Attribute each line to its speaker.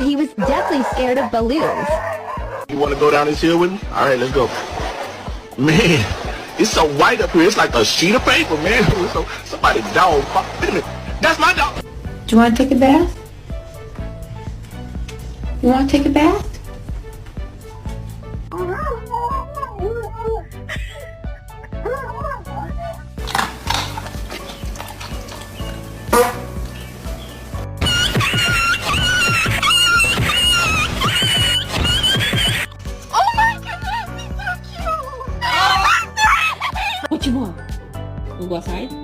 Speaker 1: he was deathly scared of balloons.
Speaker 2: You want to go down this hill with me? All right, let's go. Man, it's so white up here. It's like a sheet of paper, man. So somebody's dog. Wait a minute. That's my dog.
Speaker 3: Do you want to take a bath? You want to take a bath?
Speaker 4: What you want? Wanna go outside?